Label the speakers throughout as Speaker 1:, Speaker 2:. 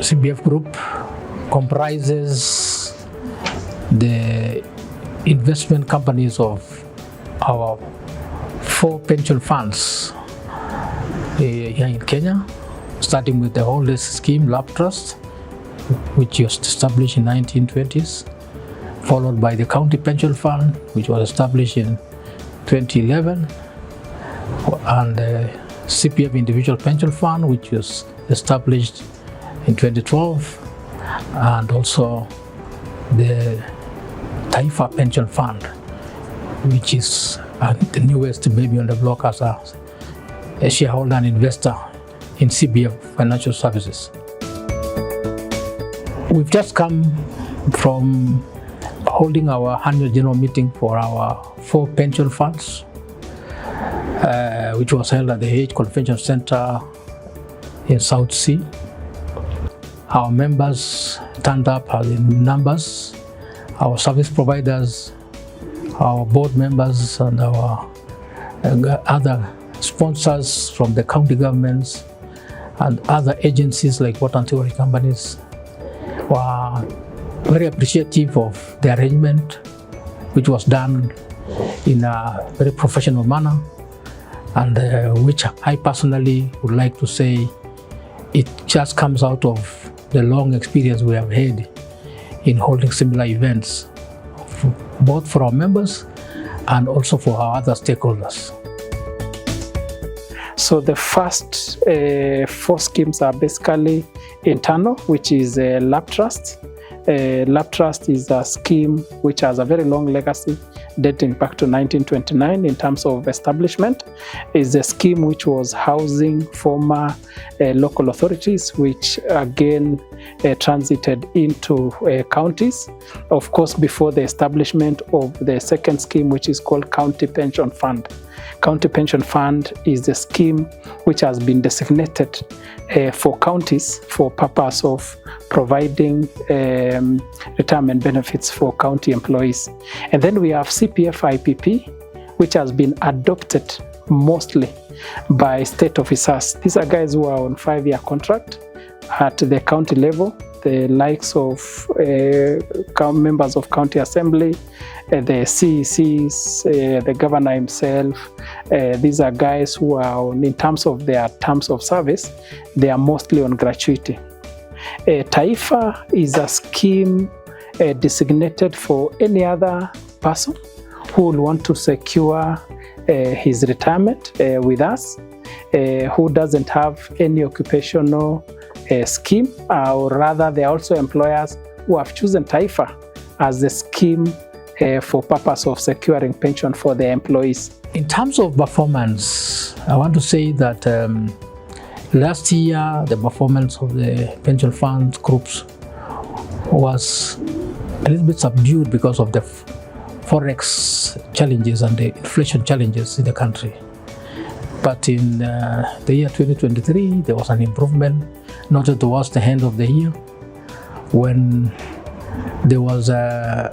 Speaker 1: CPF Group comprises the investment companies of our 4 pension funds here in Kenya, starting with the oldest scheme, Lab Trust, which was established in 1920s, followed by the County Pension Fund, which was established in 2011, and the CPF Individual Pension Fund, which was established in 2012, and also the Taifa Pension Fund, which is the newest baby on the block as a shareholder and investor in CPF Financial Services. We've just come from holding our annual general meeting for our 4 pension funds, which was held at the H Convention Center in South Sea. Our members turned up in numbers, our service providers, our board members, and our other sponsors from the county governments and other agencies like water and sewerage companies were very appreciative of the arrangement, which was done in a very professional manner, and which I personally would like to say it just comes out of the long experience we have had in holding similar events, both for our members and also for our other stakeholders.
Speaker 2: So the first 4 schemes are basically internal, which is Lab Trust. Lab Trust is a scheme which has a very long legacy dating back to 1929 in terms of establishment. It's a scheme which was housing former local authorities, which again transited into counties. Of course, before the establishment of the second scheme, which is called County Pension Fund. County Pension Fund is the scheme which has been designated for counties for purpose of providing retirement benefits for county employees. And then we have CPF IPP, which has been adopted mostly by state officers. These are guys who are on 5-year contract at the county level, the likes of members of county assembly, the CECs, the governor himself. These are guys who are in terms of their terms of service, they are mostly on gratuity. Taifa is a scheme designated for any other person who will want to secure his retirement with us, who doesn't have any occupational scheme, or rather they are also employers who have chosen Taifa as the scheme for purpose of securing pension for their employees.
Speaker 1: In terms of performance, I want to say that last year the performance of the pension fund groups was a little bit subdued because of the forex challenges and the inflation challenges in the country. But in the year 2023, there was an improvement, not towards the end of the year, when there was an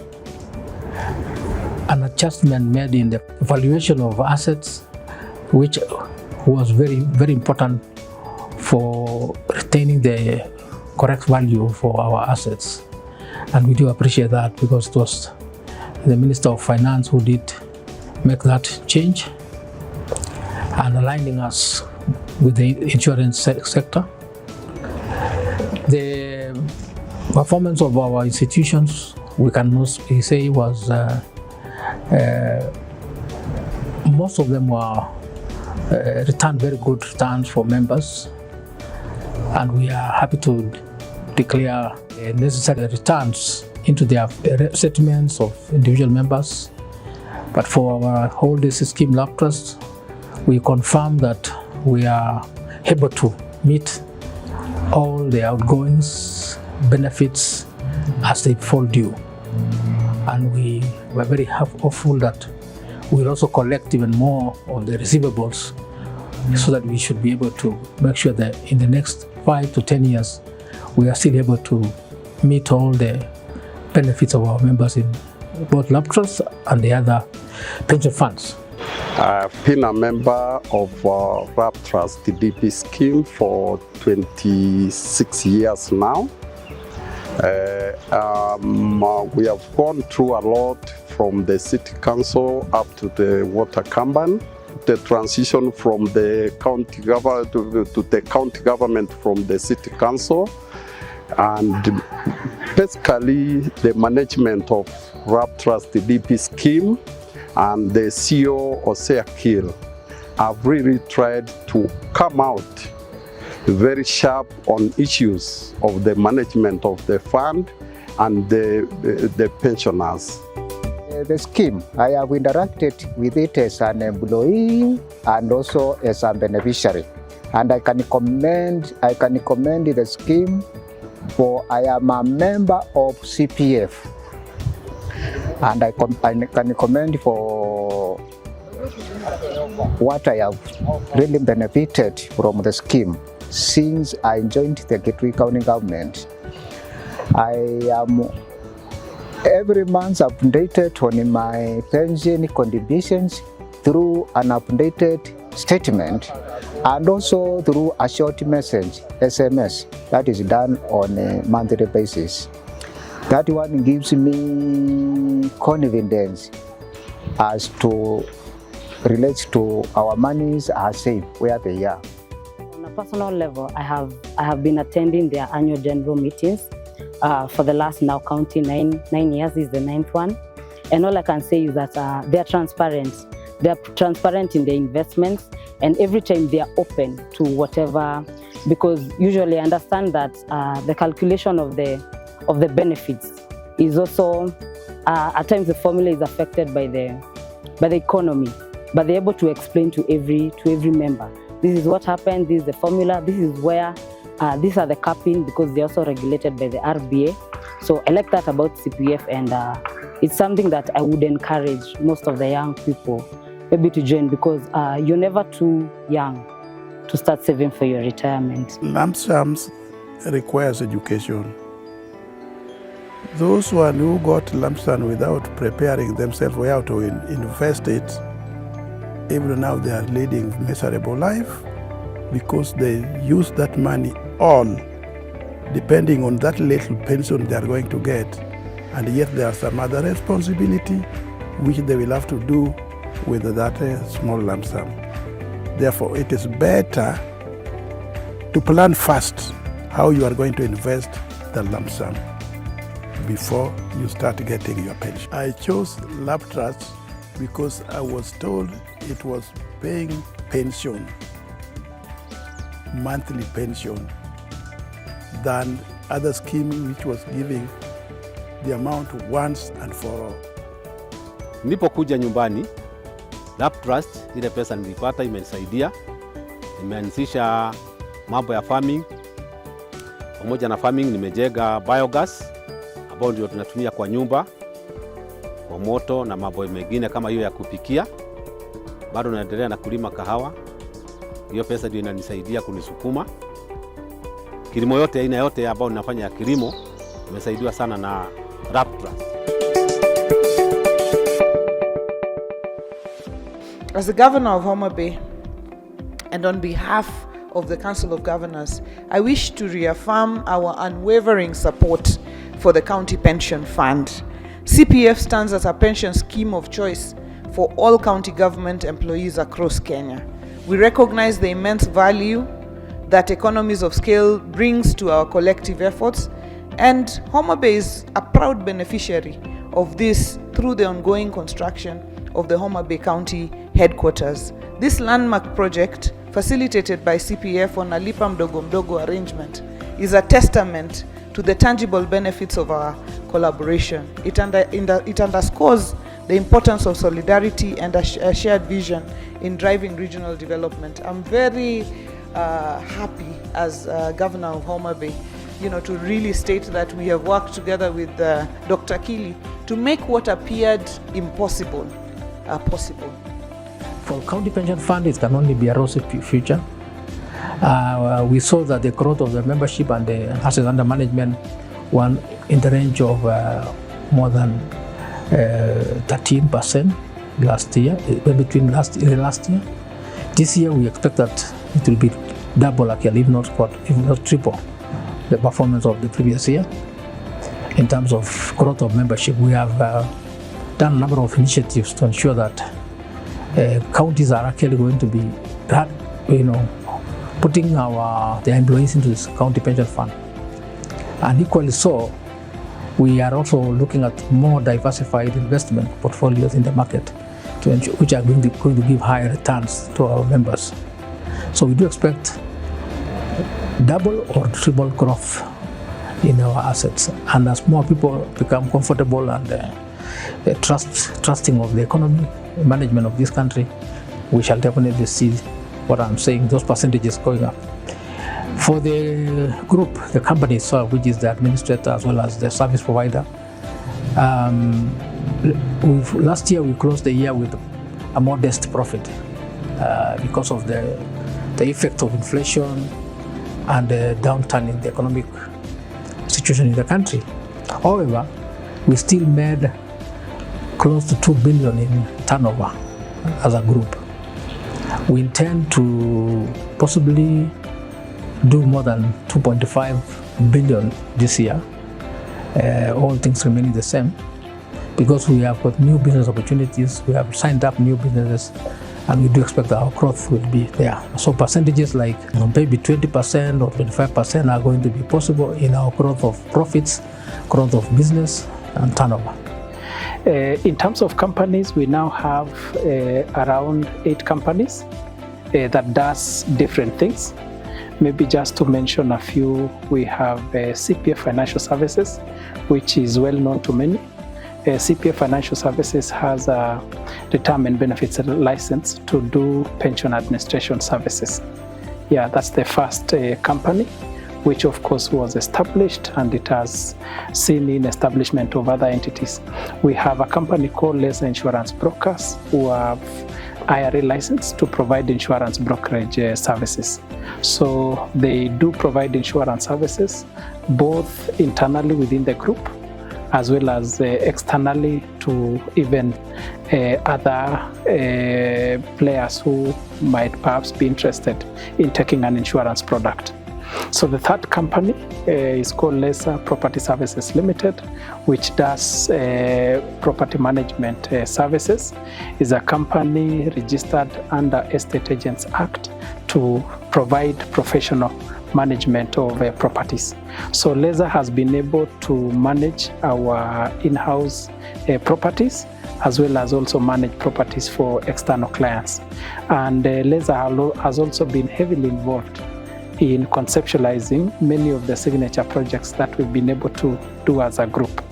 Speaker 1: adjustment made in the valuation of assets, which was very, very important for retaining the correct value for our assets. And we do appreciate that, because it was the Minister of Finance who did make that change and aligning us with the insurance sector. The performance of our institutions, we can say, was most of them were returned very good returns for members, and we are happy to declare necessary returns into their settlements of individual members. But for our oldest scheme, Lab Trust, we confirm that we are able to meet all the outgoings, benefits as they fall due. And we were very hopeful that we'll also collect even more of the receivables, so that we should be able to make sure that in the next 5 to 10 years, we are still able to meet all the benefits of our members in both lab trusts and the other pension funds.
Speaker 3: I've been a member of RAP Trust, the DP scheme, for 26 years now. We have gone through a lot from the city council up to the water company, the transition from the county government to the county government from the city council, and basically the management of RAP Trust, the DP scheme, and the CEO Osea Kill have really tried to come out very sharp on issues of the management of the fund and the pensioners.
Speaker 4: The scheme, I have interacted with it as an employee and also as a beneficiary, and I can commend the scheme, for I am a member of CPF. And I can commend for what I have really benefited from the scheme since I joined the Gateway County government. I am every month updated on my pension contributions through an updated statement and also through a short message, SMS, that is done on a monthly basis. That one gives me confidence as to relate to our monies are safe where they are.
Speaker 5: On a personal level, I have been attending their annual general meetings for the last, now counting 9 years. This is the 9th one, and all I can say is that they're transparent. They're transparent in their investments, and every time they are open to whatever, because usually I understand that the calculation of the benefits is also at times the formula is affected by the economy, but they're able to explain to every member, this is what happened, this is the formula, this is where these are the capping, because they're also regulated by the RBA. So I like that about CPF, and it's something that I would encourage most of the young people maybe to join, because you're never too young to start saving for your retirement.
Speaker 6: Lump sums requires education. Those one who got lump sum without preparing themselves how to invest it, even now they are leading miserable life because they use that money all depending on that little pension they are going to get, and yet there are some other responsibility which they will have to do with that small lump sum. Therefore, it is better to plan first how you are going to invest the lump sum before you start getting your pension. I chose Lab Trust because I was told it was paying pension, monthly pension, than other scheme which was giving the amount once and for all.
Speaker 7: Nilipokuja nyumbani, Lab Trust, ile pesa nilipata imenisaidia, imeanzisha mambo ya farming. Pamoja na farming nimejega biogas ambao ndio tunatumia kwa nyumba kwa moto na mambo mengine kama hiyo ya kupikia. Bado naendelea na kulima kahawa. Hiyo pesa ndio inanisaidia kunisukuma. Kilimo yote aina yote ambao ninafanya ya kilimo nimesaidiwa sana na Lab Trust.
Speaker 8: As the Governor of Homa Bay, and on behalf of the Council of Governors, I wish to reaffirm our unwavering support for the County Pension Fund. CPF stands as a pension scheme of choice for all county government employees across Kenya. We recognize the immense value that economies of scale brings to our collective efforts, and Homa Bay is a proud beneficiary of this through the ongoing construction of the Homa Bay County headquarters. This landmark project, facilitated by CPF on a lipa mdogo mdogo arrangement, is a testament to the tangible benefits of our collaboration. It underscores the importance of solidarity and a shared vision in driving regional development. I'm very happy as Governor of Homa Bay, to really state that we have worked together with Dr. Kili to make what appeared impossible possible.
Speaker 1: For County Pension Fund, it can only be a rosy future. We saw that the growth of the membership and the assets under management in the range of more than 13% last year, between last year. This year we expect that it will be double, actually, if not triple, the performance of the previous year. In terms of growth of membership, we have done a number of initiatives to ensure that counties are actually going to be, putting their employees into this county pension fund. And equally so, we are also looking at more diversified investment portfolios in the market, which are going to give higher returns to our members. So we do expect double or triple growth in our assets. And as more people become comfortable and trusting of the economy, management of this country, we shall definitely see what I'm saying, those percentages going up. For the group, the company itself, which is the administrator as well as the service provider, last year we closed the year with a modest profit because of the effect of inflation and the downturn in the economic situation in the country. However, we still made close to 2 billion in turnover as a group. We intend to possibly do more than 2.5 billion this year, all things remaining the same, because we have got new business opportunities, we have signed up new businesses, and we do expect that our growth will be there. So percentages like maybe 20% or 25% are going to be possible in our growth of profits, growth of business, and turnover.
Speaker 2: In terms of companies, we now have around 8 companies that does different things. Maybe just to mention a few, we have CPF Financial Services, which is well known to many. CPF Financial Services has a retirement benefits license to do pension administration services. Yeah, that's the first company, which of course was established, and it has seen in establishment of other entities. We have a company called Leza Insurance Brokers, who have IRA license to provide insurance brokerage services. So they do provide insurance services both internally within the group as well as externally to even other players who might perhaps be interested in taking an insurance product. So the third company is called Leza Property Services Limited, which does property management services. Is a company registered under Estate Agents Act to provide professional management of properties. So Leza has been able to manage our in-house properties as well as also manage properties for external clients. And Leza has also been heavily involved in conceptualizing many of the signature projects that we've been able to do as a group.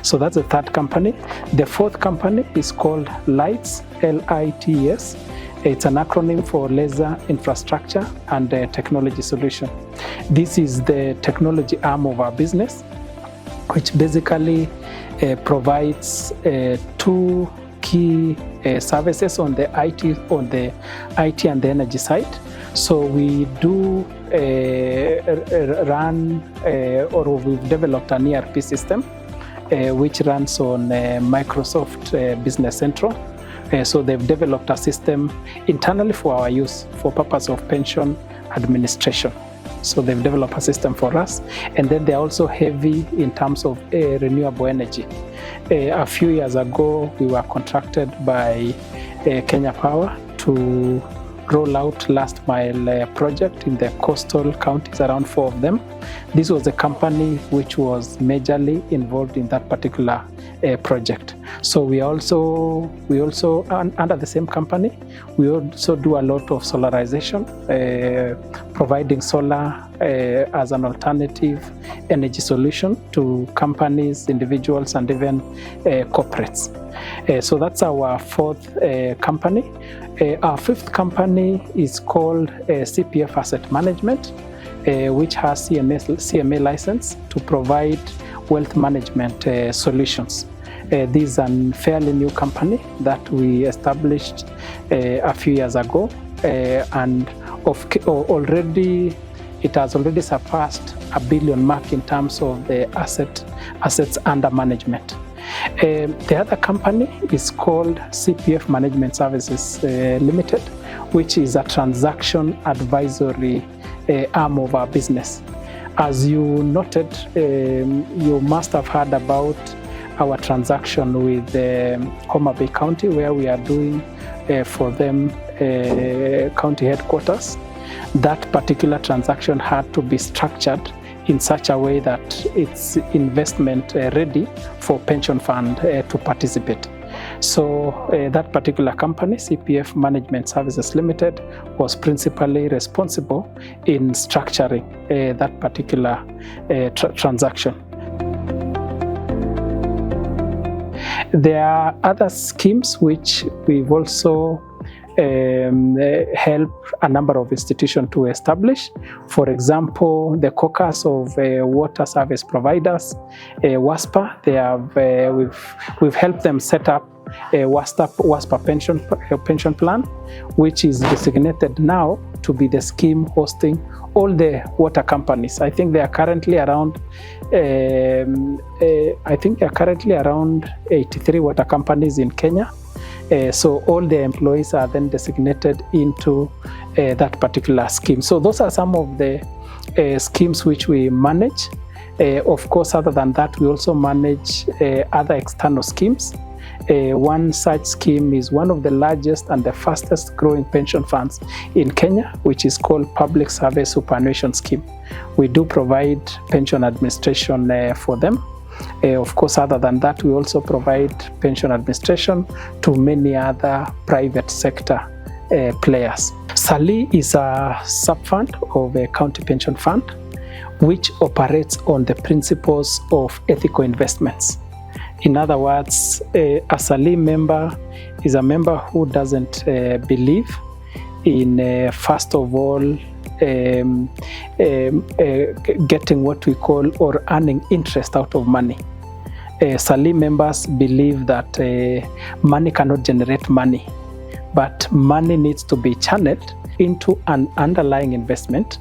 Speaker 2: So that's the third company. The fourth company is called LITES, L-I-T-S. It's an acronym for Leza Infrastructure and Technology Solution. This is the technology arm of our business, which basically provides 2 key services on the IT and the energy side. So we do run or we've developed an ERP system which runs on Microsoft Business Central. So they've developed a system internally for our use for purpose of pension administration. So they've developed a system for us, and then they're also heavy in terms of renewable energy. A few years ago, we were contracted by Kenya Power to roll out last mile project in the coastal counties, around 4 of them. This was a company which was majorly involved in that particular project. So we also under the same company, we also do a lot of solarization, providing solar as an alternative energy solution to companies, individuals, and even corporates. So that's our fourth company. Our fifth company is called CPF Asset Management, which has CMA license to provide wealth management solutions. This is a fairly new company that we established a few years ago, and already it has already surpassed $1 billion mark in terms of the assets under management. The other company is called CPF Management Services Limited, which is a transaction advisory arm of our business. As you noted, you must have heard about our transaction with Homa Bay County, where we are doing for them county headquarters. That particular transaction had to be structured in such a way that it's investment ready for pension fund to participate. So that particular company, CPF Management Services Limited, was principally responsible in structuring that particular transaction. There are other schemes which we've also help a number of institutions to establish. For example, the caucus of water service providers, WASPA. They have we've helped them set up a WASPA pension plan, which is designated now to be the scheme hosting all the water companies. I think they are currently around 83 water companies in Kenya. So all the employees are then designated into that particular scheme. So those are some of the schemes which we manage. Of course, other than that, we also manage other external schemes. One such scheme is one of the largest and the fastest growing pension funds in Kenya, which is called Public Service Superannuation Scheme. We do provide pension administration for them. Of course, other than that, we also provide pension administration to many other private sector players. SALI is a sub-fund of a county pension fund, which operates on the principles of ethical investments. In other words, a SALI member is a member who doesn't believe in, first of all, getting what we call or earning interest out of money. SALI members believe that money cannot generate money, but money needs to be channeled into an underlying investment,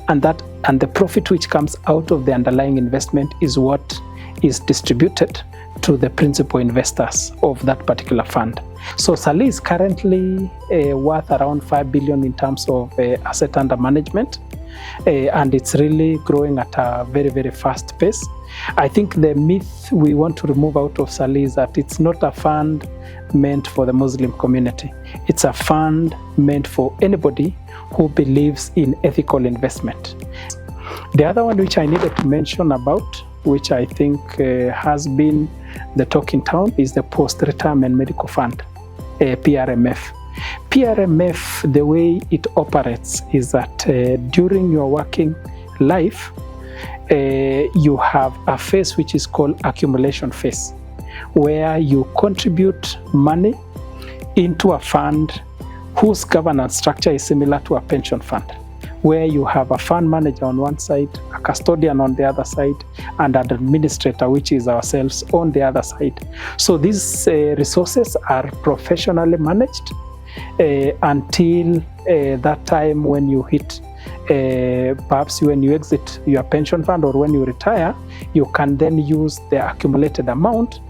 Speaker 2: and the profit which comes out of the underlying investment is what is distributed to the principal investors of that particular fund. So SALI is currently worth around 5 billion in terms of asset under management, and it's really growing at a very, very fast pace. I think the myth we want to remove out of SALI is that it's not a fund meant for the Muslim community. It's a fund meant for anybody who believes in ethical investment. The other one which I needed to mention about, which I think has been the talk in town, is the Post-Retirement Medical Fund, PRMF. PRMF, the way it operates is that during your working life, you have a phase which is called accumulation phase, where you contribute money into a fund whose governance structure is similar to a pension fund, where you have a fund manager on one side, a custodian on the other side, and an administrator, which is ourselves, on the other side. So these resources are professionally managed until that time when you hit, perhaps when you exit your pension fund or when you retire, you can then use the accumulated amount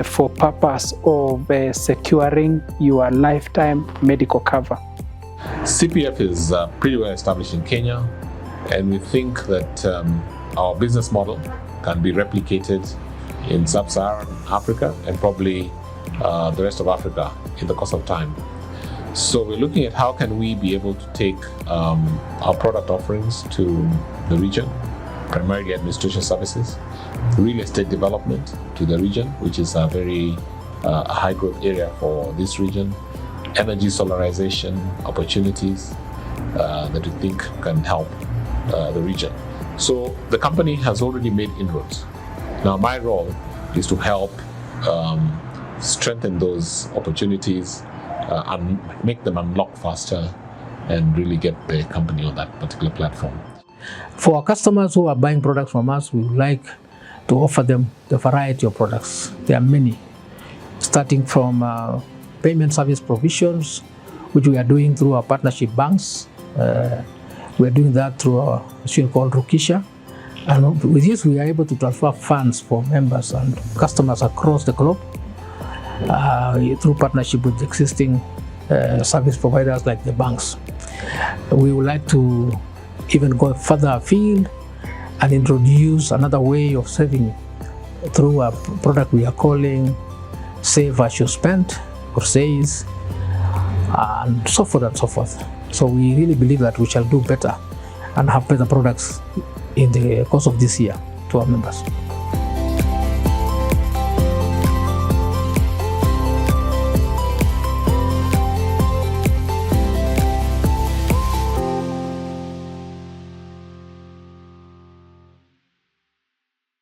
Speaker 2: for purpose of securing your lifetime medical cover.
Speaker 9: CPF is pretty well established in Kenya, and we think that our business model can be replicated in sub-Saharan Africa and probably the rest of Africa in the course of time. So we're looking at how can we be able to take our product offerings to the region, primarily administration services, real estate development to the region, which is a very high growth area for this region, energy solarization opportunities that we think can help the region. So the company has already made inroads. Now my role is to help strengthen those opportunities and make them unlock faster and really get the company on that particular platform.
Speaker 1: For our customers who are buying products from us, we would like to offer them the variety of products. There are many, starting from payment service provisions, which we are doing through our partnership banks, We're doing that through our machine called Rukisha. And with this, we are able to transfer funds for members and customers across the globe through partnership with existing service providers like the banks. We would like to even go further afield and introduce another way of saving through a product we are calling Save As You Spend, or SAYS, and so forth and so forth. So we really believe that we shall do better and have better products in the course of this year to our members.